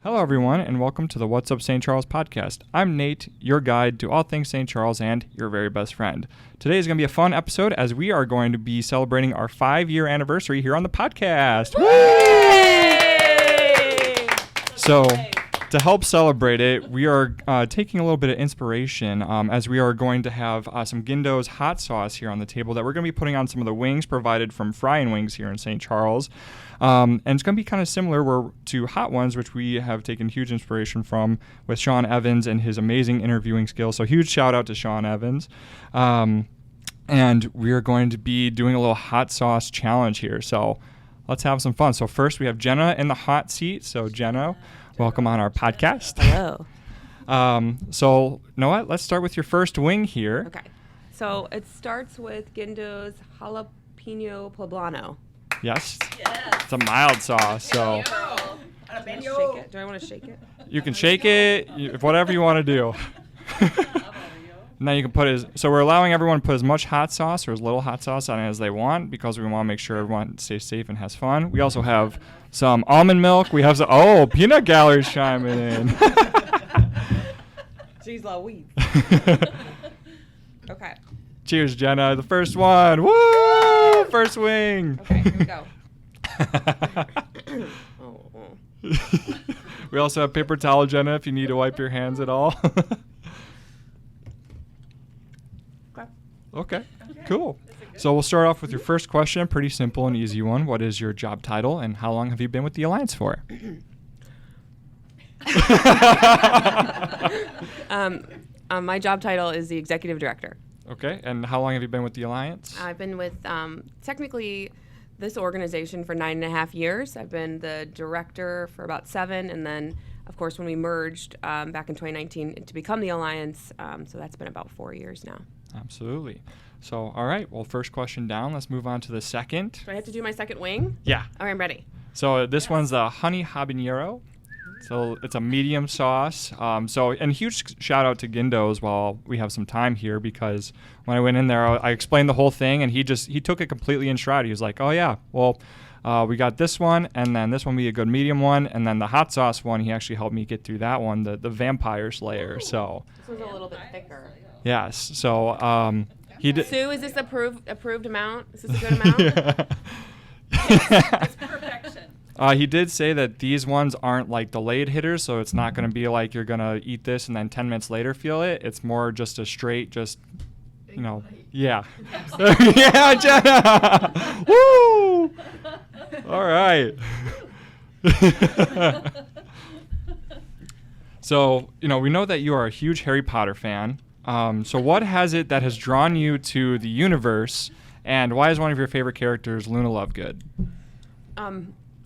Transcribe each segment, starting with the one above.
Hello, everyone, and welcome to the What's Up St. Charles podcast. I'm Nate, your guide to all things St. Charles and your very best friend. Today is going to be a fun episode as we are going to be celebrating our 5-year anniversary here on the podcast. Woo! So, to help celebrate it, we are taking a little bit of inspiration as we are going to have some Gindo's hot sauce here on the table that we're going to be putting on some of the wings provided from Frying Wings here in St. Charles. And it's going to be kind of similar to Hot Ones, which we have taken huge inspiration from with Sean Evans and his amazing interviewing skills. So huge shout out to Sean Evans. And we are going to be doing a little hot sauce challenge here. So let's have some fun. So first we have Jenna in the hot seat. So Jenna, welcome on our podcast. Hello. So you know what? Let's start with your first wing here. Okay. So it starts with Gindo's jalapeno poblano. Yes. It's a mild sauce, so Shake it. Do I want to shake it? you can shake it, whatever you want to do. Now you can put so we're allowing everyone to put as much hot sauce or as little hot sauce on it as they want because we want to make sure everyone stays safe and has fun. We also have some almond milk. We have peanut gallery's chiming in. Jeez Louise. Okay. Cheers, Jenna. The first one. Woo! First wing. Okay, here we go. We also have paper towel, Jenna, if you need to wipe your hands at all. Okay, cool. So we'll start off with your first question. Pretty simple and easy one. What is your job title and how long have you been with the Alliance for? My job title is the executive director. Okay, and how long have you been with the Alliance? I've been with technically this organization for 9.5 years. I've been the director for about 7, and then, of course, when we merged back in 2019 to become the Alliance, so that's been about 4 years now. Absolutely. So, all right, well, first question down. Let's move on to the second. Do I have to do my second wing? Yeah. Okay, I'm ready. So this one's the honey habanero. So it's a medium sauce. And huge shout out to Gindo as well. We have some time here because when I went in there, I explained the whole thing, and he took it completely in stride. He was like, "Oh yeah, well, we got this one, and then this one will be a good medium one, and then the hot sauce one. He actually helped me get through that one, the Vampire Slayer." So this one's a little bit thicker. yes. So he did. Sue, is this approved amount? Is this a good amount? It's perfection. He did say that these ones aren't like delayed hitters, so it's not going to be like you're going to eat this and then 10 minutes later feel it. It's more just a straight, yeah. Yeah, Jenna! Woo! All right. So, we know that you are a huge Harry Potter fan. So what has it that has drawn you to the universe, and why is one of your favorite characters Luna Lovegood?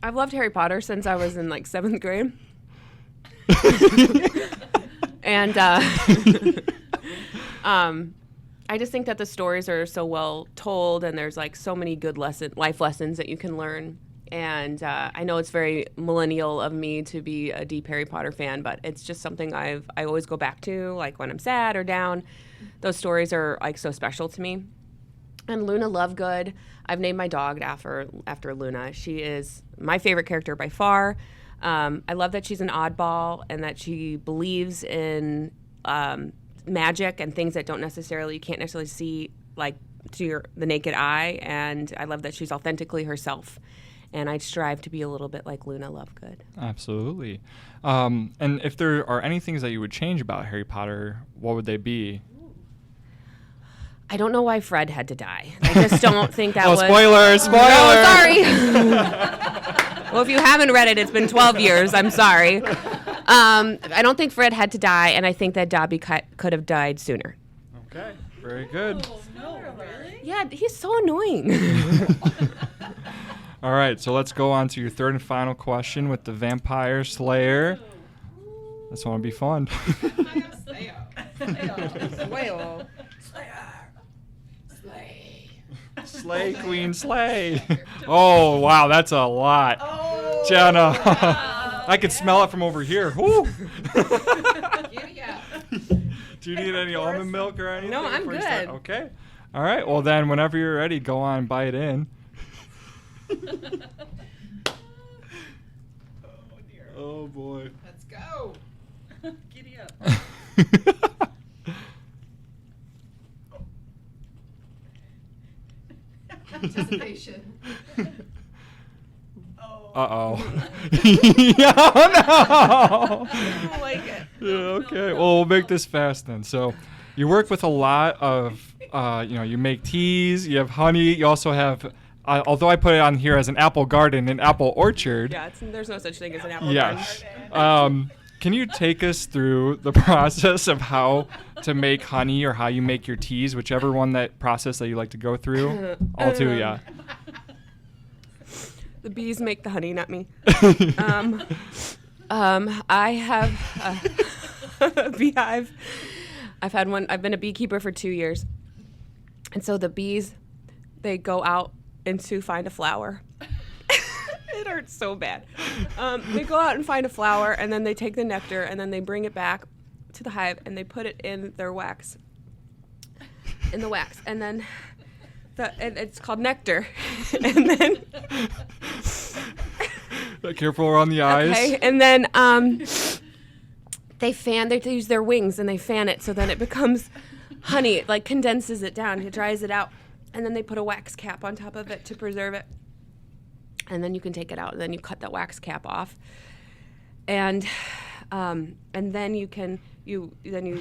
I've loved Harry Potter since I was in 7th grade. And I just think that the stories are so well told, and there's so many good life lessons that you can learn. And I know it's very millennial of me to be a deep Harry Potter fan, but it's just something I always go back to, when I'm sad or down. Those stories are so special to me. And Luna Lovegood, I've named my dog after Luna. She is my favorite character by far. I love that she's an oddball and that she believes in magic and things that you can't necessarily see to the naked eye. And I love that she's authentically herself. And I strive to be a little bit like Luna Lovegood. Absolutely. And if there are any things that you would change about Harry Potter, what would they be? I don't know why Fred had to die. I just don't think that was... Spoiler! No, sorry! Well, if you haven't read it, it's been 12 years. I'm sorry. I don't think Fred had to die, and I think that Dobby could have died sooner. Okay, very good. Oh, no, really? Yeah, he's so annoying. All right, so let's go on to your third and final question with the Vampire Slayer. This one will be fun. Slay, Queen, slay. Oh, wow, that's a lot. Oh, Jenna, wow. I could smell it from over here. Woo. Yeah. Do you need any almond milk or anything? No, I'm before you start? good. Okay. All right, well then, whenever you're ready, go on and bite in. Oh, boy. boy. Let's go. Giddy up. Anticipation. Oh. Uh-oh. Yeah, no. I don't like it. Yeah, okay. Well, we'll make this fast then. So, you work with a lot of, you make teas, you have honey, you also have, although I put it on here as an apple garden, an apple orchard. Yeah, there's no such thing as an apple Yes. garden. Can you take us through the process of how to make honey or how you make your teas, whichever one that process that you like to go through? All two, yeah. The bees make the honey, not me. I have a beehive. I've been a beekeeper for 2 years. And so the bees, they go out and to find a flower. It hurts so bad. They go out and find a flower, and then they take the nectar, and then they bring it back to the hive, and they put it in their wax. In the wax. And then and it's called nectar. And then... Careful around the eyes. Okay, and then they use their wings and they fan it so then it becomes honey. It like condenses it down, it dries it out, and then they put a wax cap on top of it to preserve it. And then you can take it out, and then you cut that wax cap off, and then you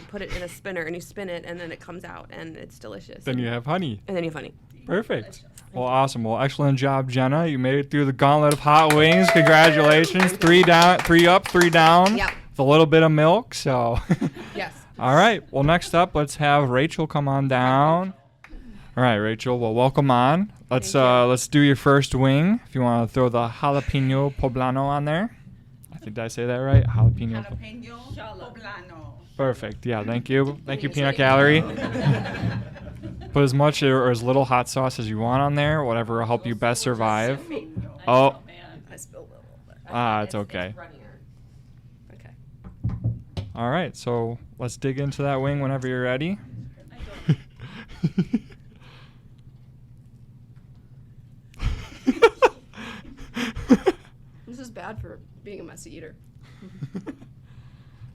put it in a spinner and you spin it, and then it comes out and it's delicious. Then you have honey. And then you have honey. Perfect. Well, awesome. Well, excellent job, Jenna. You made it through the gauntlet of hot wings. Congratulations. 3 down, 3 up, 3 down. Yep. With a little bit of milk. So. Yes. All right. Well, next up, let's have Rachel come on down. All right, Rachel. Well, welcome on. Let's do your first wing. If you want to throw the jalapeno poblano on there. Did I say that right? Jalapeno. Jalapeno poblano. Perfect. Yeah. Thank you. Thank you, Peanut Gallery. Put as much or as little hot sauce as you want on there. Whatever will help you best survive. Oh. I spilled a little bit. It's okay. Okay. All right. So let's dig into that wing whenever you're ready. This is bad for being a messy eater.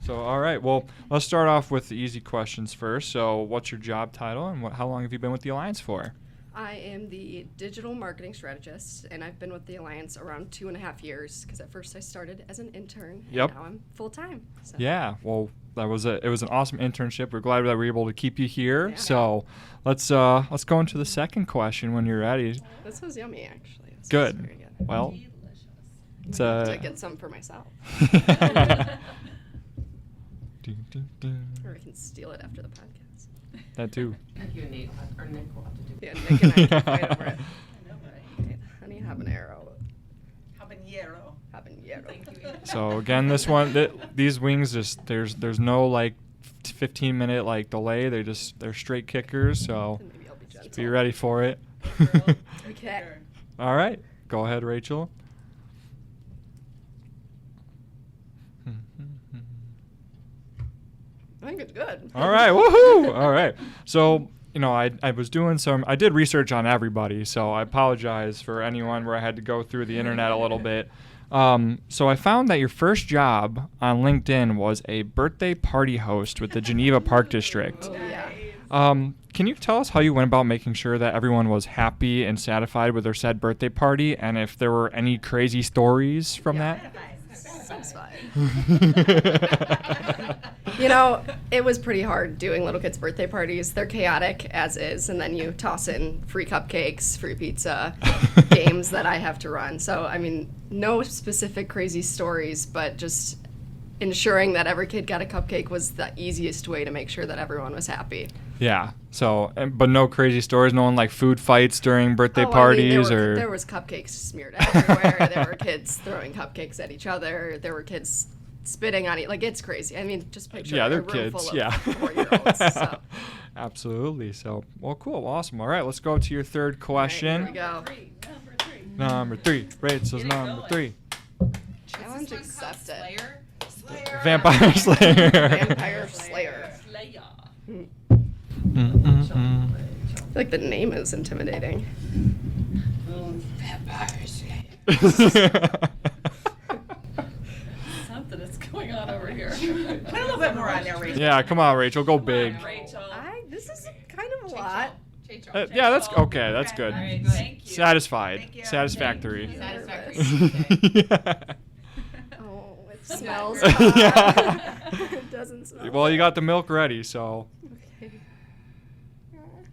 So, all right. Well, let's start off with the easy questions first. So, what's your job title and how long have you been with the Alliance for? I am the digital marketing strategist, and I've been with the Alliance around 2.5 years, because at first I started as an intern, Yep. and now I'm full-time. So. Yeah. Well, it was an awesome internship. We're glad that we were able to keep you here. Yeah. So, let's go into the second question when you're ready. This was yummy, actually. This Good. was very good. Well, it's To get some for myself, Ding, ding, ding. or I can steal it after the podcast. That too. You and Nate or Nick will have to do. Yeah, Nick and I can fight over it. Okay, honey habanero. Habanero. Habanero. Thank you. So again, this one, these wings just there's no like 15-minute like delay. They're straight kickers. So And maybe I'll be gentle. be ready for it. Okay. All right, go ahead, Rachel. I think it's good. All right, woohoo! All right. So, I did research on everybody, so I apologize for anyone where I had to go through the internet a little bit. So I found that your first job on LinkedIn was a birthday party host with the Geneva Park District. Oh, yeah. Can you tell us how you went about making sure that everyone was happy and satisfied with their said birthday party, and if there were any crazy stories from that? Satisfied. It was pretty hard doing little kids' birthday parties. They're chaotic as is, and then you toss in free cupcakes, free pizza, games that I have to run. So, I mean, no specific crazy stories, but just ensuring that every kid got a cupcake was the easiest way to make sure that everyone was happy. Yeah. So, but no crazy stories. No one like food fights during birthday Oh, I mean, parties, there was cupcakes smeared everywhere. There were kids throwing cupcakes at each other. There were kids spitting on it. Like, it's crazy. I mean, just picture Yeah, a they're room kids. full of Yeah. 4-year-olds. So. Absolutely. So, well, cool, awesome. All right, let's go to your third question. Here we go. Number 3. Rachel's number 3. Challenge accepted. Slayer. Vampire Slayer. Vampire Slayer. Slayer. I feel like the name is intimidating. Vampire Slayer. something is going on over here. Put a little bit more on there, Rachel. Yeah, come on, Rachel, go Come big. on, Rachel. This is kind of a lot. Yeah, that's okay. That's good. All right, thank you. Satisfied. Thank you. Satisfactory. Satisfactory. Oh, it smells Yeah. hot. It doesn't smell. Well, you got the milk ready, so.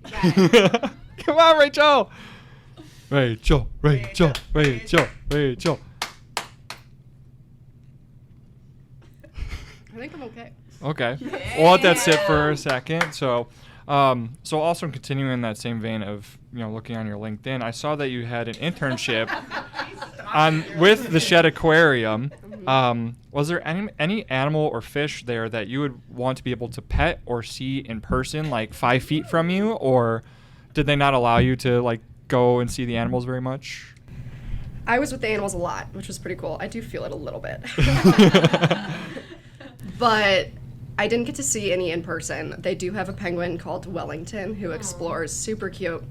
Okay. Come on, Rachel. Rachel, Rachel, Rachel, Rachel. I think I'm okay. Okay. We'll let that sit for a second. So, also continuing in that same vein of looking on your LinkedIn, I saw that you had an internship with the Shed Aquarium. Was there any animal or fish there that you would want to be able to pet or see in person, like 5 feet from you, or did they not allow you to go and see the animals very much? I was with the animals a lot, which was pretty cool. I do feel it a little bit. But I didn't get to see any in person. They do have a penguin called Wellington who explores, super cute.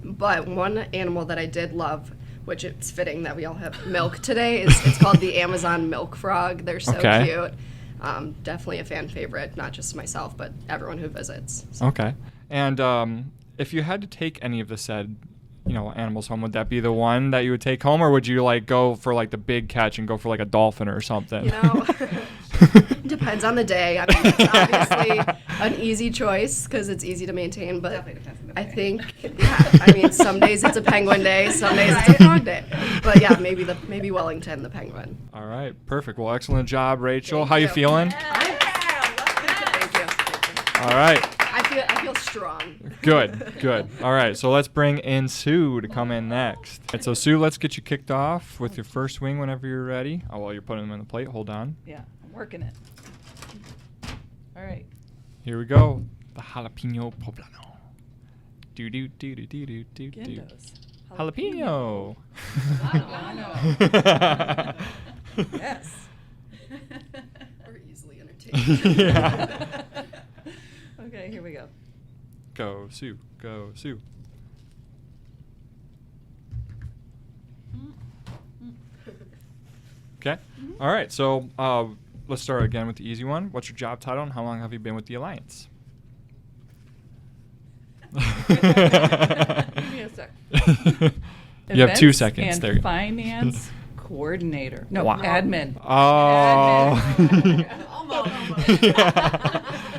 But one animal that I did love, which it's fitting that we all have milk today, it's called the Amazon milk frog. They're so Okay. cute. Definitely a fan favorite, not just myself, but everyone who visits. So. Okay. And if you had to take any of the said, animals home, would that be the one that you would take home, or would you go for the big catch and go for a dolphin or something? Depends on the day. I mean, it's obviously an easy choice because it's easy to maintain, but Definitely depends on the I day. think, some days it's a penguin day, some days it's a frog day. But yeah, maybe Wellington, the penguin. All right. Perfect. Well, excellent job, Rachel. Thank How you you. feeling? Thank you. All right. I feel strong. Good. All right. So let's bring in Sue to come in next. And so Sue, let's get you kicked off with your first wing whenever you're ready. Oh, well, you're putting them on the plate. Hold on. Yeah, I'm working it. All right. Here we go. The jalapeno poblano. Do do do do do do do do. Gindo's. Jalapeno. Yes. We're easily entertained. Yeah. Okay, here we go. Go Sue. Go Sue. Okay. All right. So let's start again with the easy one. What's your job title and how long have you been with the Alliance? Give me a sec. You have 2 Events seconds. And There you go. finance coordinator. No, Wow. admin. Oh. Almost.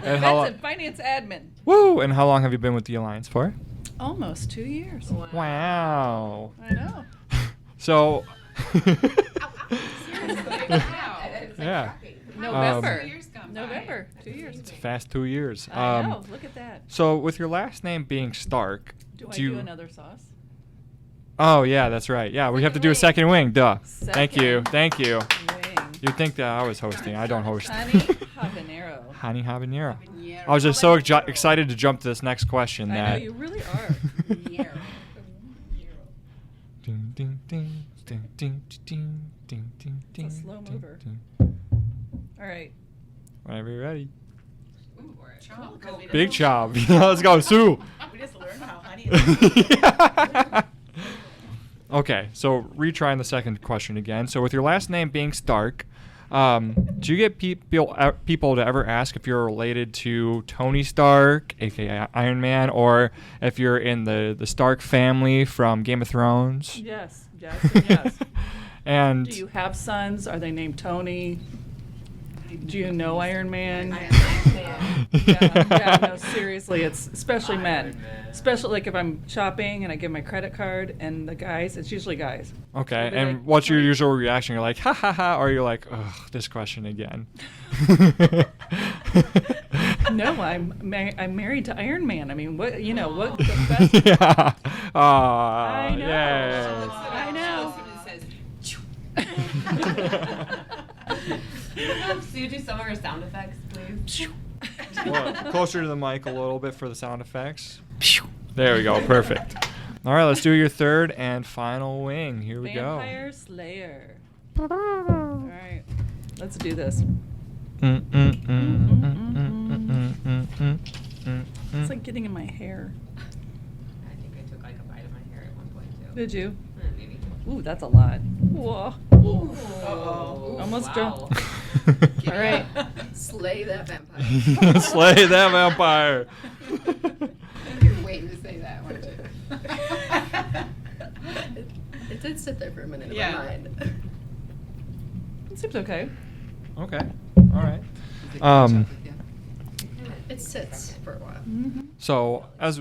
And how Events long? and finance admin. Woo! And how long have you been with the Alliance for? Almost 2 years. Wow. I know. So. Yeah. November. 2 years gone by. November. 2 years. It's a fast 2 years. I know. Look at that. So with your last name being Stark, Do I you? do another sauce? Oh yeah, that's right. Yeah, we have to do a second wing. Duh. Thank you. Second. Thank you. Wing. You'd think that I was hosting. I don't host. Honey habanero. Honey habanero. Habanero. I was just so excited to jump to this next question I know that. you really are. Ding, ding, ding, ding, ding, ding, ding, ding, ding, It's a slow ding, mover. ding. All right. Whenever you're ready. Chomp, 'cause we Big didn't- job. Let's go, Sue. We just learned how honey is. Okay, so retrying the second question again. So with your last name being Stark, do you get people to ever ask if you're related to Tony Stark, aka Iron Man, or if you're in the Stark family from Game of Thrones? Yes. Yes. And yes. And Do you have sons? Are they named Tony? Do you know Iron Man? Yeah, no, seriously, it's especially men. Especially like if I'm shopping and I give my credit card and the guys, it's usually guys. okay, They'll be and like, what's your usual reaction? You're like, ha ha ha, or you're like, ugh, this question again. No, I'm married to Iron Man. I mean, what what the best? Yeah. I know. Yay. I know. Sue, do some of her sound effects, please. Well, closer to the mic a little bit for the sound effects. There we go. Perfect. All right, let's do your third and final wing. Here we go. Vampire Slayer. All right, let's do this. It's like getting in my hair. I think I took like a bite of my hair at one point too. Did you? Maybe. Ooh, that's a lot. Whoa. Uh-oh. Almost wow. jumped. All right. Slay that vampire. Slay that vampire. You're waiting to say that, weren't you? It did sit there for a minute Yeah. in my mind. It seems okay. Okay. All right. Um, It sits for a while. So as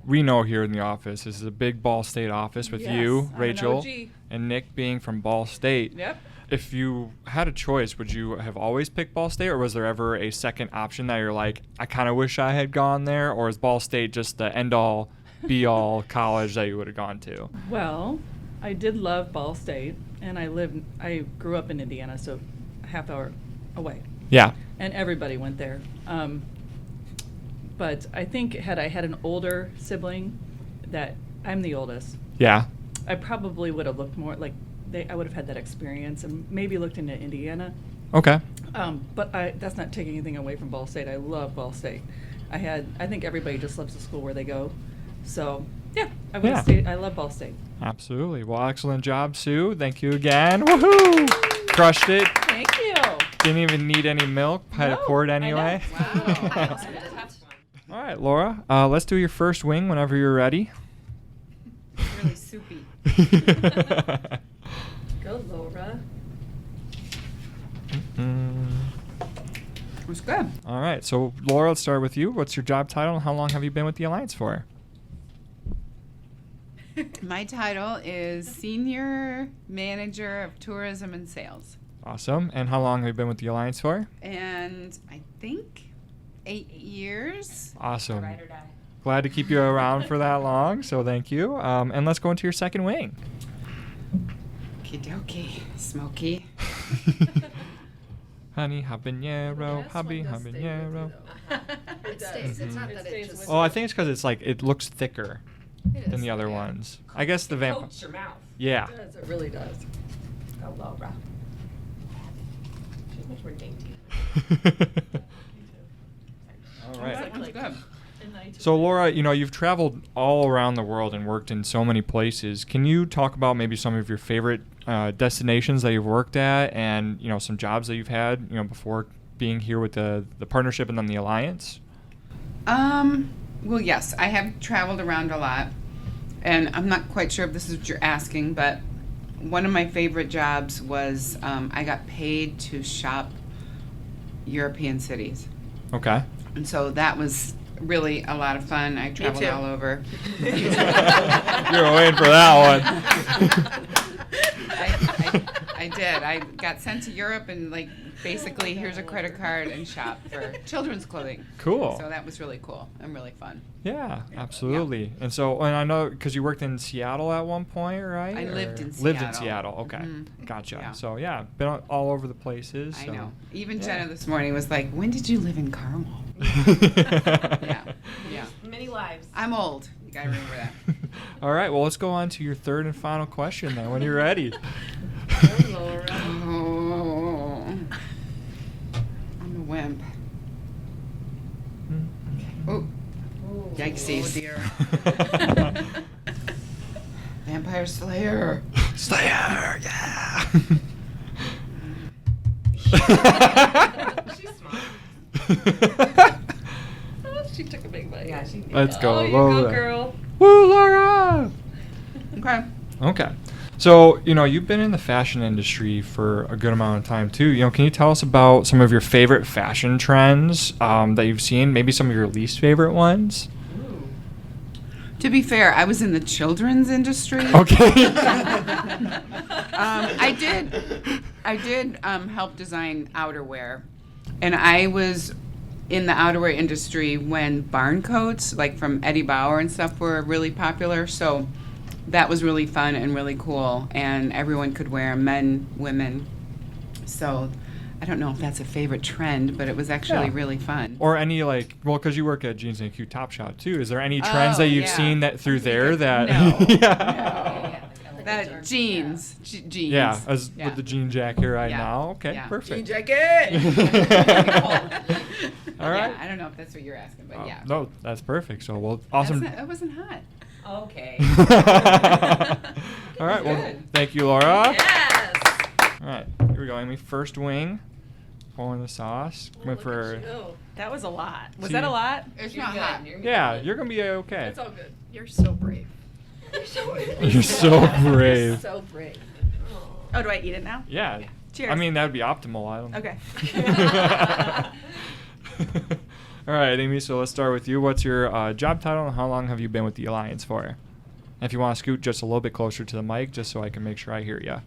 we know here in the office, this is a big Ball State office with Yes, you, I'm an Rachel, OG. and Nick being from Ball State. Yep. If you had a choice, would you have always picked Ball State, or was there ever a second option that you're like, I kind of wish I had gone there, or is Ball State just the end-all, be-all college that you would have gone to? Well, I did love Ball State, and I grew up in Indiana, so a half hour away, Yeah. and everybody went there. But I think had I had an older sibling, that I'm the oldest, Yeah. I probably would have looked more like I would have had that experience and maybe looked into Indiana. Okay. But that's not taking anything away from Ball State. I love Ball State. I think everybody just loves the school where they go. So yeah, I would Yeah. have stayed. I love Ball State. Absolutely. Well, excellent job, Sue. Thank you again. Woohoo! Crushed it. Thank you. Didn't even need any milk. Had it No, poured I know. anyway. Wow. All right, Laura. Let's do your first wing whenever you're ready. Really soupy. Go, Laura. It was good. All right. So, Laura, let's start with you. What's your job title and how long have you been with the Alliance for? My title is Senior Manager of Tourism and Sales. Awesome. And how long have you been with the Alliance for? And I think 8 years. Awesome. Glad to keep you around for that long. So, thank you. And let's go into your second wing. Okie dokie. Smoky. Honey habanero, This hobby one does stay with you, habanero. though. It stays. It's not It that stays it just. with Oh, I think it's because it's like it looks thicker It than is, the other yeah. ones. I guess the vampire. Coats your mouth. Yeah. It does. It really does. Go, Laura. She's much more dainty. All right. That was good. So Laura, you've traveled all around the world and worked in so many places. Can you talk about maybe some of your favorite destinations that you've worked at, and some jobs that you've had, before being here with the partnership and then the Alliance? Well, yes, I have traveled around a lot, and I'm not quite sure if this is what you're asking, but one of my favorite jobs was I got paid to shop European cities. Okay. And so that was really a lot of fun. I traveled too. all over. You were waiting for that one. I did. I got sent to Europe and basically here's a credit card and shop for children's clothing. Cool. So that was really cool and really fun. Yeah, absolutely. And so, and I know because you worked in Seattle at one point, right? I lived in Lived in Seattle. Seattle. Okay, Mhm. gotcha. Yeah. So yeah, been all over the places. I so. know. Even Yeah. Jenna this morning was like, "When did you live in Carmel?" Yeah. Yeah. Many lives. I'm old. You gotta remember that. All right, well, let's go on to your third and final question then when you're ready. Oh, I'm a wimp. Oh, yikesies. dear. Vampire Slayer. Slayer, yeah. She's smart. She took a big bite. Yeah, she did. Let's go, Oh, you Laura. go, girl. Woo, Laura! Okay. Okay. So, you've been in the fashion industry for a good amount of time too. Can you tell us about some of your favorite fashion trends that you've seen? Maybe some of your least favorite ones? To be fair, I was in the children's industry. Okay. I did help design outerwear, and I was in the outerwear industry when barn coats, like from Eddie Bauer and stuff, were really popular. So that was really fun and really cool, and everyone could wear 'em, men, women. So I don't know if that's a favorite trend, but it was actually Yeah. really fun. Or any because you work at Jeans and Q Top Shop too. Is there any trends Oh, that you've yeah. seen that through there that? No, Yeah. That jeans. Jeans. Yeah, as Yeah. with the jean jacket right Yeah. now. Okay, Yeah. perfect. jacket. All right. Yeah, I don't know if that's what you're asking, but yeah. No, that's perfect. So, well, awesome. That wasn't hot. Okay. All right. Well, Good. thank you, Laura. Yes. All right. Here we go, Amy. First wing. pouring the sauce. Went for. That was a lot. Was See? that a lot? It's not hot. Yeah, you're gonna be okay. It's all good. You're so brave. You're so brave. So brave. Oh, do I eat it now? Yeah. Cheers. I mean, that would be optimal. I don't. Okay. All right, Amy. So let's start with you. What's your job title, and how long have you been with the Alliance for? And if you want to scoot just a little bit closer to the mic, just so I can make sure I hear you.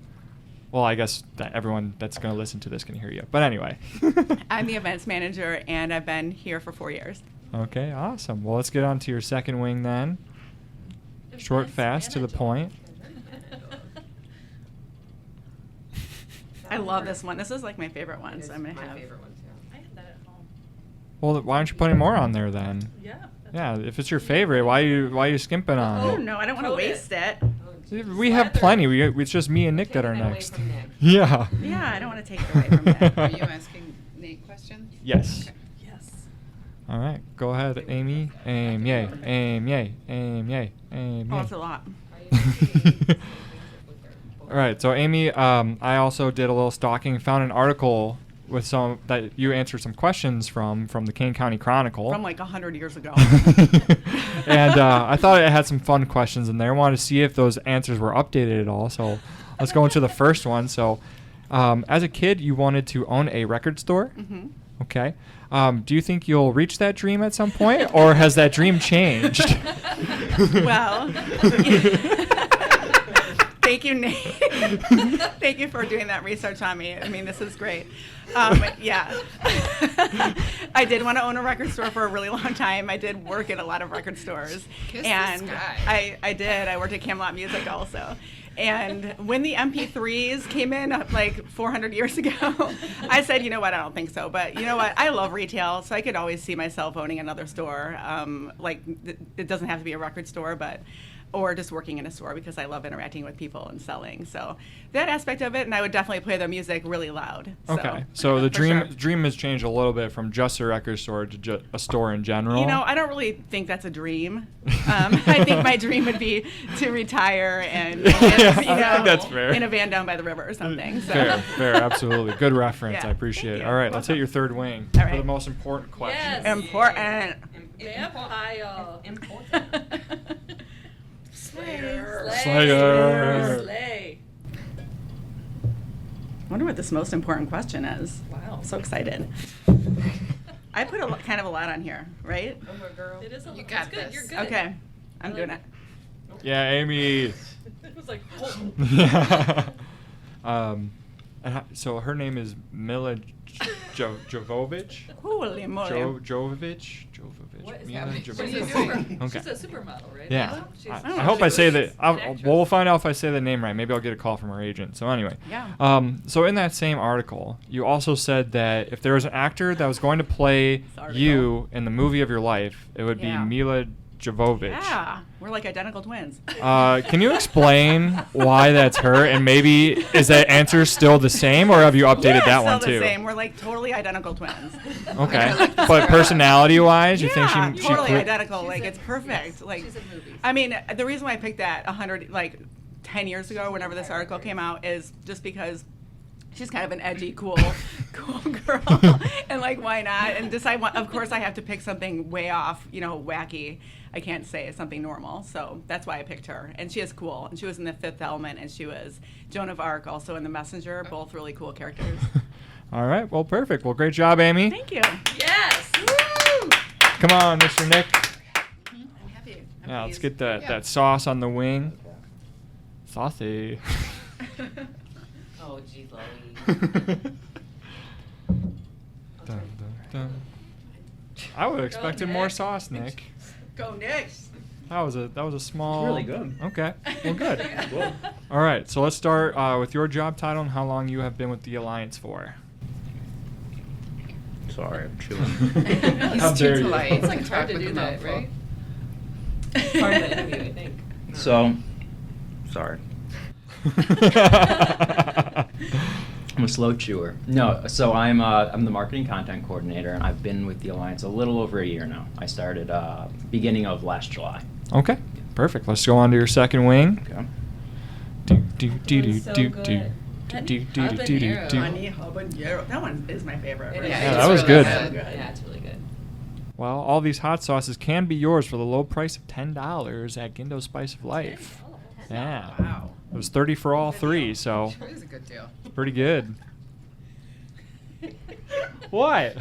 Well, I guess that everyone that's going to listen to this can hear you. But anyway. I'm the events manager, and I've been here for 4 years. Okay, awesome. Well, let's get on to your second wing then. Short, fast, to the point. I love this one. This is like my favorite one, so I'm going to have. I had that at home. Well, why aren't you putting more on there then? Yeah. Yeah, if it's your favorite, why are you skimping on Oh, it? no, I don't want to Coat it. waste it. We have plenty. It's just me and Nick that are Taking it away next. from Nick. Yeah. Yeah, I don't want to take it away from that. Are you asking Nate questions? Yes. Okay. Yes. All right, go ahead, Amy. Aim, yay. Aim, yay. Aim, yay. Aim, Oh, yay. it's a lot. All right, so Amy, I also did a little stalking, found an article with some that you answered some questions from the Kane County Chronicle. From like 100 years ago. And I thought it had some fun questions in there. Wanted to see if those answers were updated at all. So let's go into the first one. So, as a kid, you wanted to own a record store. Mm-hmm. Okay. Do you think you'll reach that dream at some point, or has that dream changed? Well, thank you, Nate. Thank you for doing that research on me. I mean, this is great. Yeah. I did want to own a record store for a really long time. I did work at a lot of record stores. Kiss the and sky. I did. I worked at Camelot Music also. And when the MP3s came in like 400 years ago, I said, you know what, I don't think so. But you know what, I love retail, so I could always see myself owning another store. It doesn't have to be a record store, or just working in a store because I love interacting with people and selling. So that aspect of it, and I would definitely play the music really loud. Okay, so the for sure. dream has changed a little bit from just a record store to just a store in general. You know, I don't really think that's a dream. I think my dream would be to retire and live, Yeah, I you know, think that's fair. in a van down by the river or something. So. Fair, absolutely. Good reference. Yeah, I appreciate thank it. you. All right, let's hit your third wing All for the right. most important question. Yes. Important. Vampire. Important. Slayer. Slay. Wonder what this most important question is. Wow. So excited. I put kind of a lot on here, right? It is a You it's got good. this. You're good. Okay, I'm doing it. Yeah, Amy. It was like, oh. Yeah. So her name is Mila Jovovich. Holy moly. Jovovich. What is Mila happening? Jovovich. What are you doing? Okay. She's a supermodel, right? Yeah. She's, I don't know. hope I say that. She's an actress. We'll find out if I say the name right. Maybe I'll get a call from her agent. So anyway. Yeah. So in that same article, you also said that if there was an actor that was going to play article. you in the movie of your life, it would be Yeah. Mila Jovovich. Yeah, we're like identical twins. Can you explain why that's her? And maybe is that answer still the same, or have you updated Yeah, that still one the too? same. We're like totally identical twins. Okay. But personality-wise, you Yeah, think she totally quit- identical. Like it's perfect. Like, She's in movies. I mean, the reason why I picked that 10 years ago, whenever this article came out, is just because she's kind of an edgy, cool girl, and like, why not? And of course, I have to pick something way off, wacky. I can't say something normal, so that's why I picked her. And she is cool. And she was in The Fifth Element, and she was Joan of Arc, also in The Messenger. Both really cool characters. All right. Well, perfect. Well, great job, Amy. Thank you. yes. Come on, Mr. Nick. I'm happy. Yeah, let's get that sauce on the wing. Saucy. Oh, geez, Dun, dun, dun. I would have expected more Nick. sauce, Nick. Go Nick. That was a small. really good. Okay. Well, good. Cool. All right. So let's start with your job title and how long you have been with the Alliance for. Sorry, I'm chewing. How He's dare too you. polite. It's like to hard talk to with do a that, mouthful. right? Part of the interview, I think. So, sorry. I'm a slow chewer. No, so I'm the marketing content coordinator, and I've been with the Alliance a little over a year now. I started beginning of last July. Okay. Perfect. Let's go on to your second wing. Okay. Do do do do so do good. do. Habanero. Honey habanero. That one is my favorite. It right? is. Yeah, that was good. Yeah, it's really good. Well, all these hot sauces can be yours for the low price of $10 at Gindo Spice of Life. Yeah. Wow. It was 30 for all three, so It is a good deal. it's pretty good. What?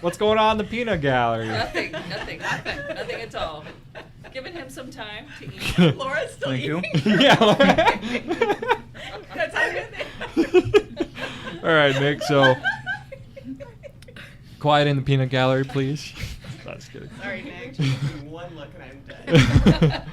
What's going on in the peanut gallery? Nothing at all. Giving him some time to eat. Laura's still Thank you. eating. Yeah. That's how good they All right, Nick. So quiet in the peanut gallery, please. That's good. Sorry, Nick. One look and I'm dead.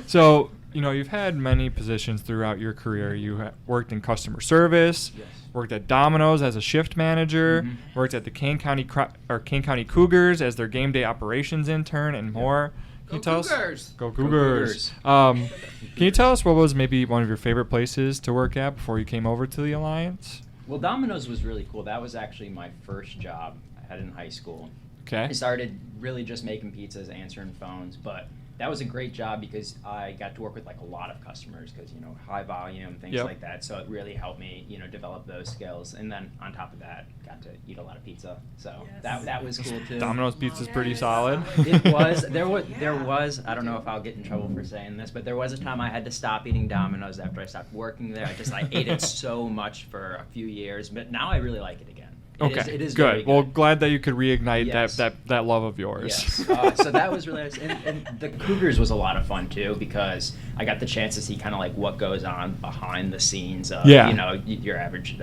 So, you've had many positions throughout your career. You worked in customer service, Yes. worked at Domino's as a shift manager, Mhm. worked at the Kane County Cougars as their game day operations intern, and more. Can you Go tell Cougars. us? Go Go Cougars. Can you tell us what was maybe one of your favorite places to work at before you came over to the Alliance? Well, Domino's was really cool. That was actually my first job I had in high school. Okay. I started really just making pizzas, answering phones, but that was a great job because I got to work with like a lot of customers because high volume, things Yep. like that. So it really helped me develop those skills. And then on top of that, got to eat a lot of pizza. So that was cool too. Domino's pizza's pretty solid. It was there was I don't know if I'll get in trouble for saying this, but there was a time I had to stop eating Domino's after I stopped working there. I ate it so much for a few years, but now I really like it again. It is good. very Well, glad that you could reignite Yes. that love of yours. Yes. So that was really nice. And the Cougars was a lot of fun too because I got the chance to see kind of like what goes on behind the scenes of your average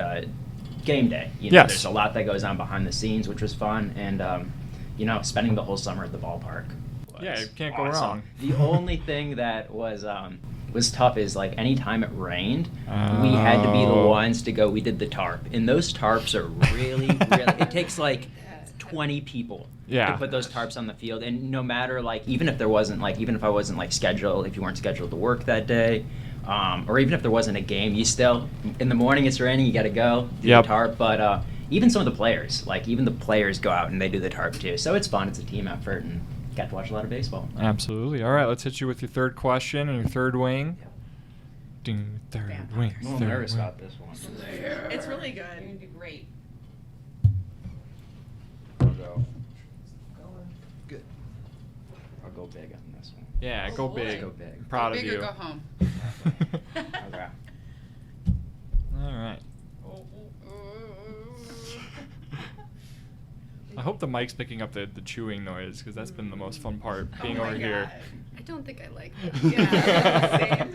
game day. Yes. There's a lot that goes on behind the scenes, which was fun, and spending the whole summer at the ballpark. Yeah, you can't go awesome. wrong. The only thing that was tough is like anytime it rained, we had to be the Oh. ones to go. We did the tarp, and those tarps are really. It takes like 20 people Yeah. to put those tarps on the field, and no matter even if I wasn't like scheduled, if you weren't scheduled to work that day, or even if there wasn't a game, you still in the morning it's raining, you got to go do Yep. the tarp. But even some of the players, go out and they do the tarp too. So it's fun. It's a team effort, and got to watch a lot of baseball. Absolutely. All right, let's hit you with your third question and your third wing. Ding, third wing. I'm a little third nervous wing. about this one. It's really You're good. gonna do great. I'll go. Good. I'll go big on this one. Yeah, go boy. big. Go big. I'm proud Big of or you. go home. Okay. All right. I hope the mic's picking up the chewing noise because that's been the most fun part being Oh my over here. God. I don't think I like that. Yeah, same.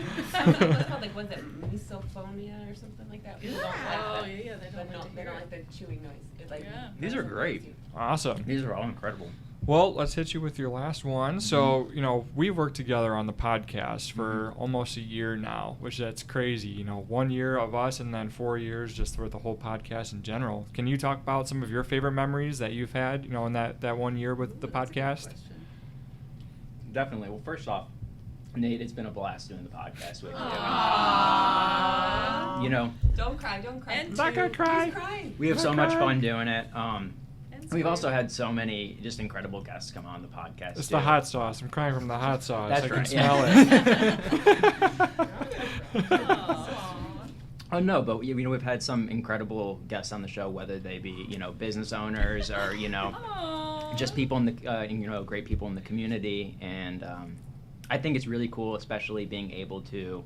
What's called like what's it, misophonia or something like that? People don't like Oh, that. yeah, they don't But like no, to they hear don't it. like the chewing noise. It, like, Yeah. These are great. Awesome. These are all incredible. Well, let's hit you with your last one. So, we've worked together on the podcast for almost a year now, which that's crazy. 1 year of us and then 4 years just for the whole podcast in general. Can you talk about some of your favorite memories that you've had, in that 1 year with the podcast? Definitely. Well, first off, Nate, it's been a blast doing the podcast with you. Aww. Don't cry, don't cry. And Not gonna cry. He's crying. We have so Okay. much fun doing it. And We've also sweet. had so many just incredible guests come on the podcast. It's too. the hot sauce. I'm crying from the hot sauce. That's I can right, smell it. Oh no, but we've had some incredible guests on the show, whether they be business owners or Aw. just people in the great people in the community, and I think it's really cool, especially being able to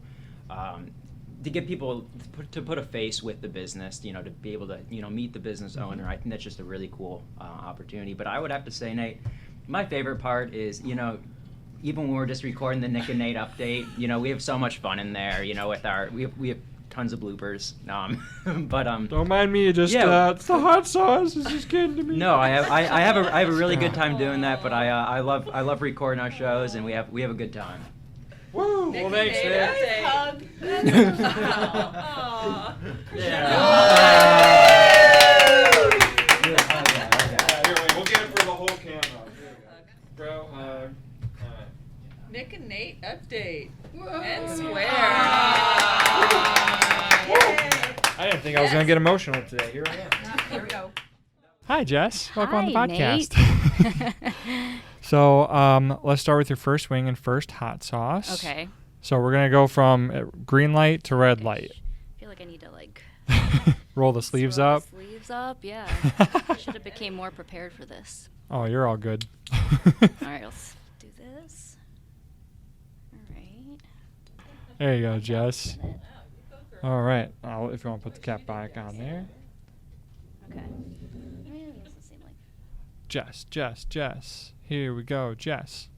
get people to put a face with the business, to be able to meet the business owner. I think that's just a really cool opportunity. But I would have to say, Nate, my favorite part is even when we're just recording the Nick and Nate update, we have so much fun in there. With we have tons of bloopers. But Don't mind me. It's the hot sauce. It's just getting to me. No, I have a really good time doing that. But I love recording our shows, and we have a good time. Woo! Well, thanks, Nick Nick. and Nate. Aw. We'll get it for the whole camera. Bro, Nick and Nate update. And Whoa. swear. I didn't think I was going to get emotional today. Here I am. Here we go. Hi, Jess. Welcome on the Hi, podcast. Nate. So, let's start with your first wing and first hot sauce. Okay. So we're going to go from green light to red light. I feel like I need to like Roll the sleeves roll up. The sleeves up, yeah. Should have became more prepared for this. Oh, you're all good. All right, let's do this. All right. There you go, Jess. All right. If you want to put the cap back on there. Okay. Yeah, it doesn't seem like. Jess. Here we go, Jess.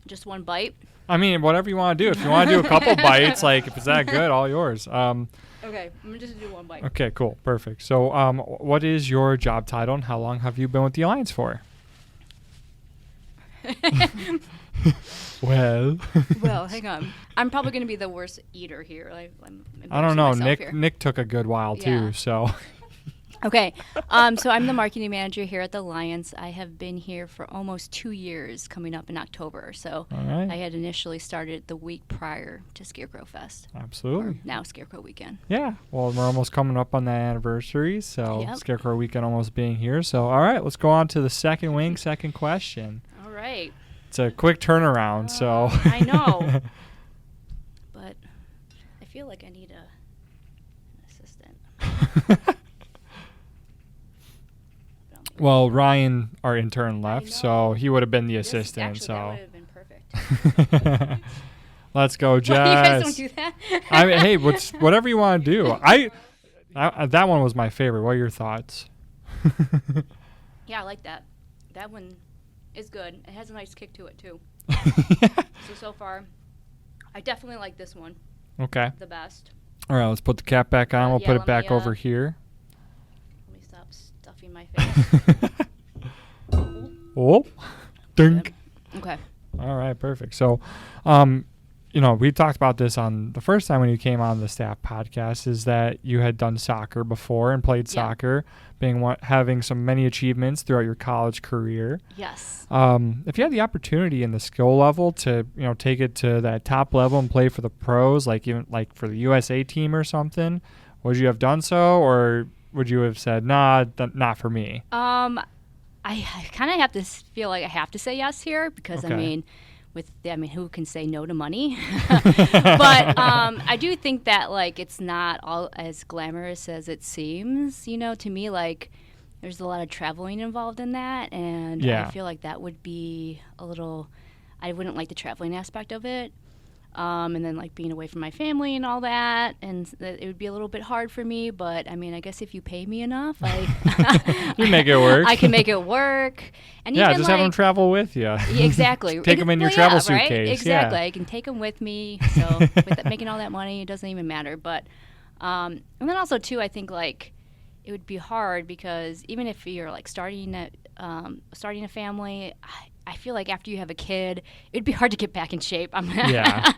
Just one bite. I mean, whatever you want to do. If you want to do a couple bites, like if it's that good, all yours. Okay, I'm gonna just do one bite. Okay, cool. Perfect. So, what is your job title and how long have you been with the Alliance for? Well, Well, hang on. I'm probably gonna be the worst eater here. I'm I don't know. embarrassing myself here. Nick took a good while too, Yeah. so. Okay, so I'm the marketing manager here at the Alliance. I have been here for almost 2 years, coming up in October. So All right. I had initially started the week prior to Scarecrow Fest. Absolutely. Or now Scarecrow Weekend. Yeah. Well, we're almost coming up on that anniversary, so Yep. Scarecrow Weekend almost being here. So, all right, let's go on to the second wing, second question. All right. It's a quick turnaround, so. I know. But I feel like I need an assistant. Well, Ryan, our intern, left, so know. he would have been the This- assistant. actually, So that would have been perfect. let's go, Well, you guys Jess. don't do that. I mean, hey, whatever you want to do. I that one was my favorite. What are your thoughts? Yeah, I like that. That one is good. It has a nice kick to it too. So far, I definitely like this one Okay. the best. All right, let's put the cap back on. We'll Yeah, put it let back me, over here. Let me stop stuffing my face. Oh, dink. Okay. All right, perfect. So, we talked about this on the first time when you came on the staff podcast, is that you had done soccer before and played Yeah. soccer, having some many achievements throughout your college career. Yes. If you had the opportunity in the skill level to, take it to that top level and play for the pros, like even like for the USA team or something, would you have done so, or would you have said, nah, not for me? I kind of have to feel like I have to say yes here because Okay. who can say no to money? But I do think that like it's not all as glamorous as it seems. To me, like there's a lot of traveling involved in that, and Yeah. I feel like that would be a little. I wouldn't like the traveling aspect of it. And then like being away from my family and all that, and it would be a little bit hard for me. But I mean, I guess if you pay me enough, You make it work. I can make it work. And Yeah, even just have them like, travel with you. yeah, exactly. Take 'em in your travel Right? suitcase, yeah. Exactly. I can take them with me. So with making all that money, it doesn't even matter. But and then also too, I think like it would be hard because even if you're like starting a family, I feel like after you have a kid, it'd be hard to get back in shape. Yeah.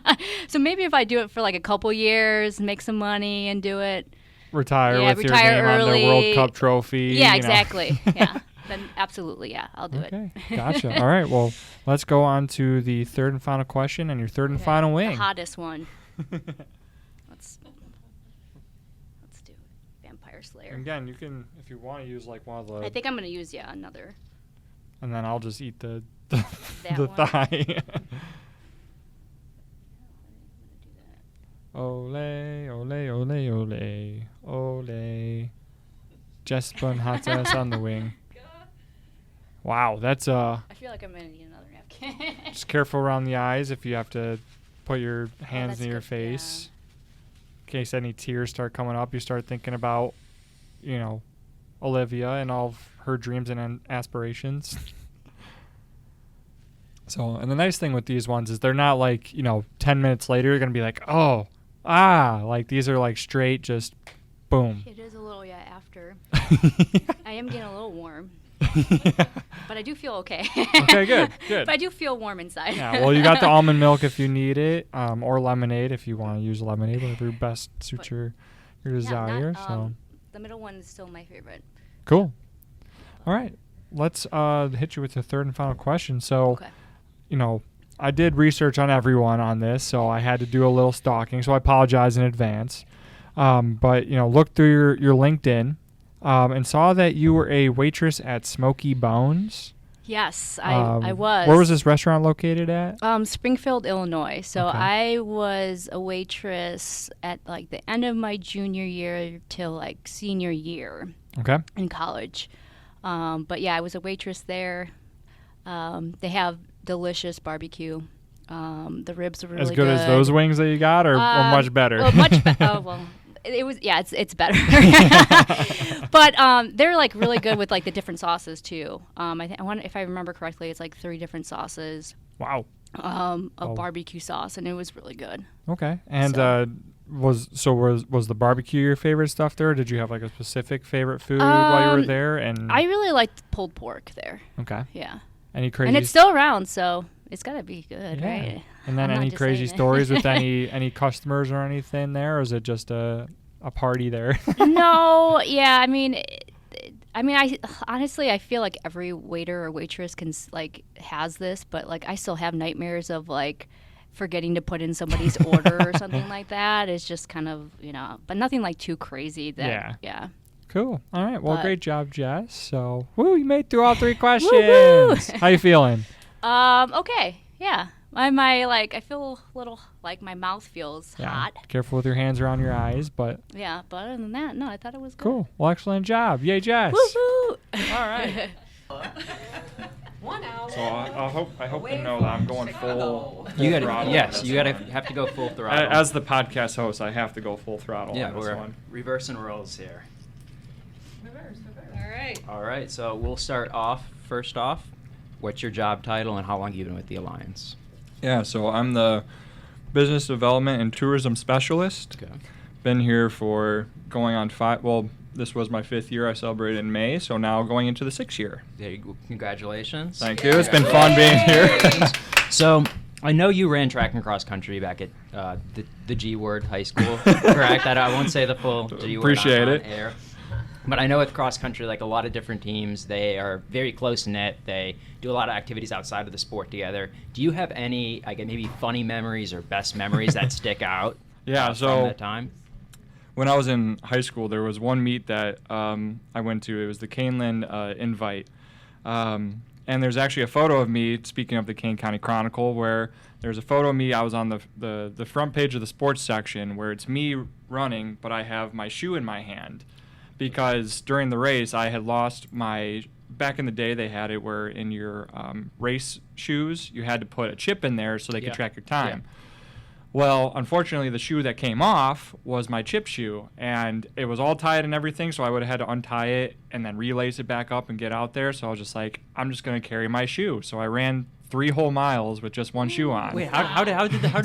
So maybe if I do it for like a couple years, make some money, and do it. Retire Yeah, with your retire name on the early. World Cup trophy. Yeah, exactly. Yeah. Then absolutely, yeah, I'll do Okay, it. gotcha. All right, well, let's go on to the third and final question and your third and Okay, final The wing. hottest one. Let's do Vampire Slayer. Again, you can, if you want to use like one of the, I think I'm gonna use another. and then I'll just eat the That the one? thigh. I'm Ole, ole, ole, ole, ole. Jess putting hot sauce on the wing. Wow, that's I feel like I'm gonna need another napkin. just careful around the eyes if you have to put your hands that's in your good, face. In case any tears start coming up, you start thinking about, Olivia and all of her dreams and aspirations. So, and the nice thing with these ones is they're not like, 10 minutes later, you're going to be like, like these are like straight, just boom. It is a little after. I am getting a little warm, but I do feel okay. Okay, good. But I do feel warm inside. Yeah, well, you got the almond milk if you need it, or lemonade if you want to use lemonade, whatever best suits your desire. So The middle one is still my favorite. cool. All right, let's hit you with the third and final question. So, Okay. I did research on everyone on this, so I had to do a little stalking. So I apologize in advance. But looked through your LinkedIn, and saw that you were a waitress at Smoky Bones. Yes, I was. Where was this restaurant located at? Springfield, Illinois. So Okay. I was a waitress at like the end of my junior year till like senior year Okay. in college. But yeah, I was a waitress there. They have delicious barbecue. The ribs were really As good as those wings that you got, or much better? Well, much better. Oh well, it was. Yeah, it's better. But they're like really good with like the different sauces too. I want, if I remember correctly, it's like 3 different sauces Wow. of barbecue sauce, and it was really good. Okay. And So- was the barbecue your favorite stuff there? Or did you have like a specific favorite food while you were there? And I really liked pulled pork there. okay. Yeah, Any crazy? and it's still around, so it's gotta be good, yeah. right? And then I'm not any just crazy saying it. stories with any customers or anything there, or is it just a party there? No, yeah, I mean, I honestly I feel like every waiter or waitress can like has this, but like I still have nightmares of like forgetting to put in somebody's order or something like that. It's just kind of, but nothing like too crazy. That, yeah. Cool. All right. Well, But- great job, Jess. So, woo, you made through all 3 questions. Woo-hoo. How you feeling? Okay. Yeah. I feel a little like my mouth feels hot. Careful with your hands around your eyes, but Yeah, but other than that, no, I thought it was good. cool. Well, excellent job. Yay, Jess. Woo-hoo. All right. 1 hour. So I hope to know that I'm going full. You gotta, throttle yes, on you this gotta one. have to go full throttle. As the podcast host, I have to go full throttle yeah, on this we're one. reversing roles here. All right. All right, so we'll start off. First off, what's your job title and how long have you been with the Alliance? Yeah, so I'm the business development and tourism specialist. Okay. Been here for going on 5. Well, this was my 5th year. I celebrated in May, so now going into the 6th year. There you go. Congratulations. Thank you. It's been fun being here. So, I know you ran track and cross country back at the G Word High School, correct? I won't say the full G Word Appreciate on it. air. But I know with cross country, like a lot of different teams, they are very close knit. They do a lot of activities outside of the sport together. Do you have any, maybe funny memories or best memories that stick out? Yeah, from so that time. when I was in high school, there was one meet that I went to. It was the Caneland Invite. And there's actually a photo of me, speaking of the Kane County Chronicle, where there's a photo of me. I was on the front page of the sports section where it's me running, but I have my shoe in my hand. Because during the race, I had lost back in the day, they had it where in your race shoes, you had to put a chip in there so they could track your time. Yeah. Well, unfortunately, the shoe that came off was my chip shoe, and it was all tied and everything, so I would have had to untie it and then relace it back up and get out there. So I was just like, I'm just going to carry my shoe. So I ran 3 whole miles with just one shoe on. Wait, how did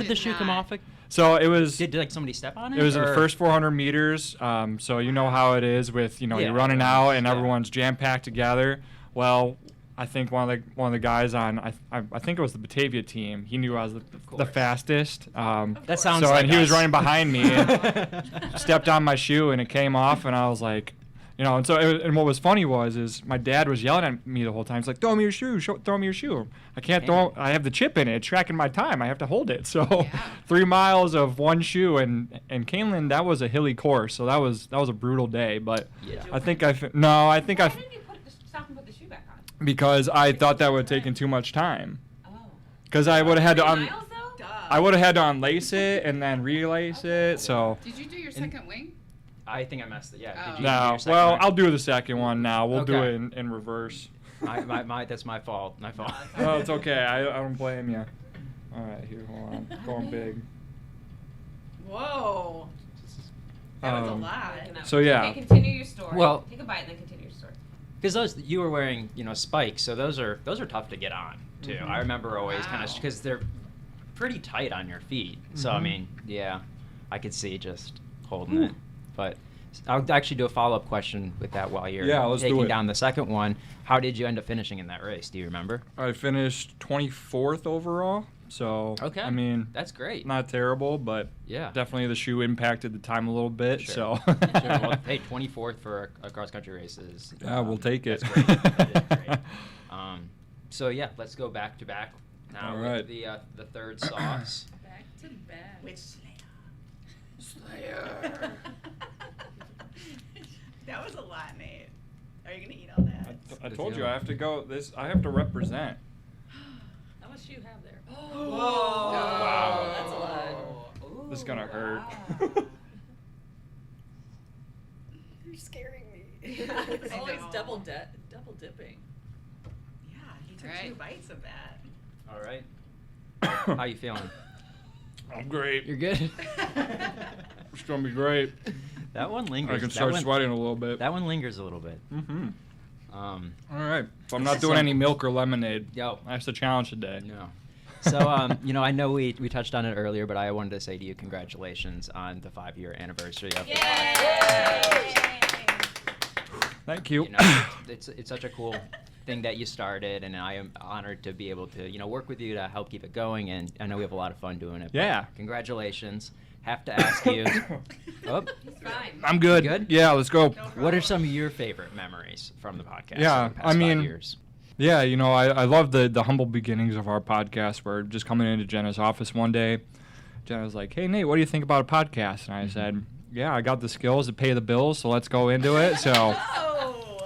the shoe come off? So it was... Did like somebody step on it? It was in the or- first 400 meters, so you know how it is with, Yeah, you're running out and yeah. everyone's jam-packed together. Well, I think one of the guys on, I think it was the Batavia team, he knew I was the course. fastest. That sounds so, like and he was us. running behind me and stepped on my shoe and it came off and I was like, and so and what was funny is my dad was yelling at me the whole time. He's like, "Throw me your shoe! Throw me your shoe! I can't throw. I have the chip in it. It's tracking my time. I have to hold it." So, 3 miles of one shoe and Caneland, that was a hilly course. So that was a brutal day. But Yeah. I think Why didn't you stop and put the shoe back on? because I thought that would have taken too much time. Oh. Because I would have had to 3 miles though? I would have had to unlace it and then relace it. So. Did you do your second wing? I think I messed it. Yeah. Oh. Did you do No, your second well, one? I'll do the second one now. We'll do Okay. it in reverse. That's my fault. My fault. Oh, it's okay. I don't blame you. All right, here, hold on. Going big. Whoa. That was a lot. So yeah, Okay, continue your story. Well- Take a bite and then continue your story. Because you were wearing, spikes, so those are tough to get on too. I remember always kind of Wow. because they're pretty tight on your feet. So I Mhm. mean, yeah, I could see just holding it. But I'll actually do a follow-up question with that while you're Yeah, let's do taking it. down the second one. How did you end up finishing in that race? Do you remember? I finished 24th overall. So Okay. I mean, That's great. not terrible, but Yeah. definitely the shoe impacted the time a little bit. Sure. So Sure. Well, hey, 24th for a cross-country race is. Yeah, we'll take it. That's great. That is great. So yeah, let's go back to back now All with right. the third sauce. Back to back. Which Slayer? That was a lot, Nate. Are you gonna eat all that? I told you I have to go. I have to represent. How much do you have there? Wow. That's a lot. This is gonna hurt. You're scaring me. It's always double dipping. Yeah, he took Right. 2 bites of that. All right. How you feeling? I'm great. You're good. It's gonna be great. That one lingers. I can start sweating a little bit. That one lingers a little bit. Mm-hmm. All Um, right. So I'm not doing any milk or lemonade. Yo. That's the challenge today. No. So, I know we touched on it earlier, but I wanted to say to you, congratulations on the 5-year anniversary of the podcast. Thank you. You know, it's such a cool thing that you started, and I am honored to be able to, work with you to help keep it going, and I know we have a lot of fun doing it. but Yeah. Congratulations. Have to ask you. Oh, Fine. I'm good. Good? Yeah, let's go. what are some of your favorite memories from the podcast? Yeah, in the past I mean- 5 years? Yeah, I love the humble beginnings of our podcast. We're just coming into Jenna's office one day. Jenna was like, "Hey, Nate, what do you think about a podcast?" And I said, "Yeah, I got the skills to pay the bills, so let's go into it." So Oh!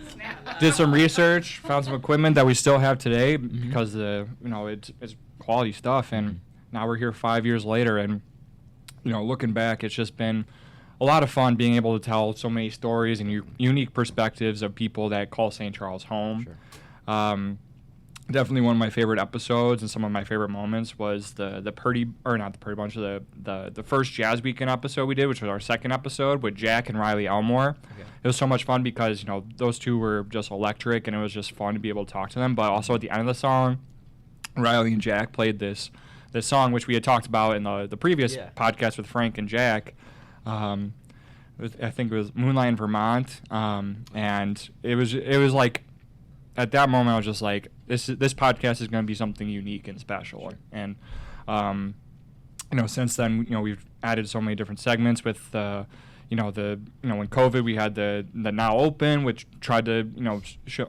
Snap. did some research, found some equipment that we still have today because it's quality stuff. And now we're here 5 years later, and looking back, it's just been a lot of fun being able to tell so many stories and unique perspectives of people that call St. Charles home. Sure. Definitely one of my favorite episodes and some of my favorite moments was the first Jazz Weekend episode we did, which was our second episode with Jack and Riley Elmore. Okay. It was so much fun because those two were just electric, and it was just fun to be able to talk to them. But also at the end of the song, Riley and Jack played this song which we had talked about in the previous podcast with Frank and Jack. I think it was Moonlight in Vermont, and it was like at that moment I was just like, this podcast is going to be something unique and special. Sure. And since then we've added so many different segments with when COVID we had the Now Open, which tried to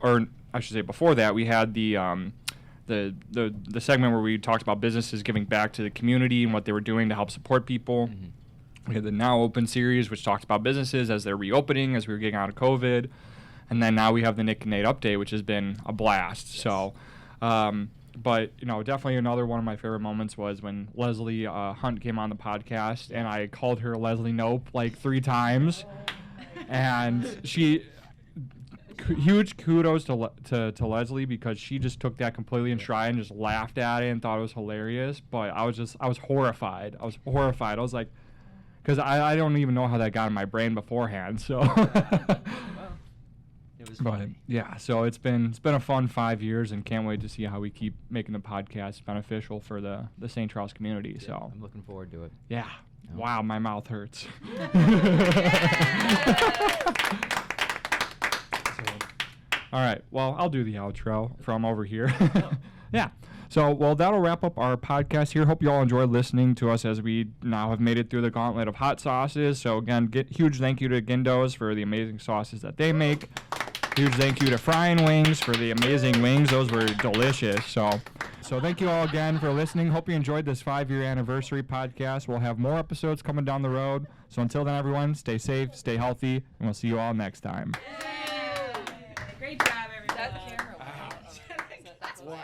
or I should say before that we had the segment where we talked about businesses giving back to the community and what they were doing to help support people. Mm-hmm. We had the Now Open series, which talks about businesses as they're reopening, as we were getting out of COVID. And then now we have the Nick and Nate update, which has been a blast. Yes. So, but definitely another one of my favorite moments was when Leslie Hunt came on the podcast, and I called her Leslie Nope like 3 times. And huge kudos to Leslie, because she just took that completely in stride and just laughed at it and thought it was hilarious. But I was horrified. I was like, because I don't even know how that got in my brain beforehand. So, It was but funny. yeah, so it's been a fun 5 years, and can't wait to see how we keep making the podcast beneficial for the St. Charles community. So I'm looking forward to it. yeah, Yeah. wow, my mouth hurts. All right, well, I'll do the outro from over here. Yeah. So, well, that'll wrap up our podcast here. Hope you all enjoyed listening to us as we now have made it through the gauntlet of hot sauces. So, again, huge thank you to Gindo's for the amazing sauces that they make. Huge thank you to Frying Wings for the amazing wings. Those were delicious. So thank you all again for listening. Hope you enjoyed this 5-year anniversary podcast. We'll have more episodes coming down the road. So until then, everyone, stay safe, stay healthy, and we'll see you all next time. Great job, everybody. That camera. Wow.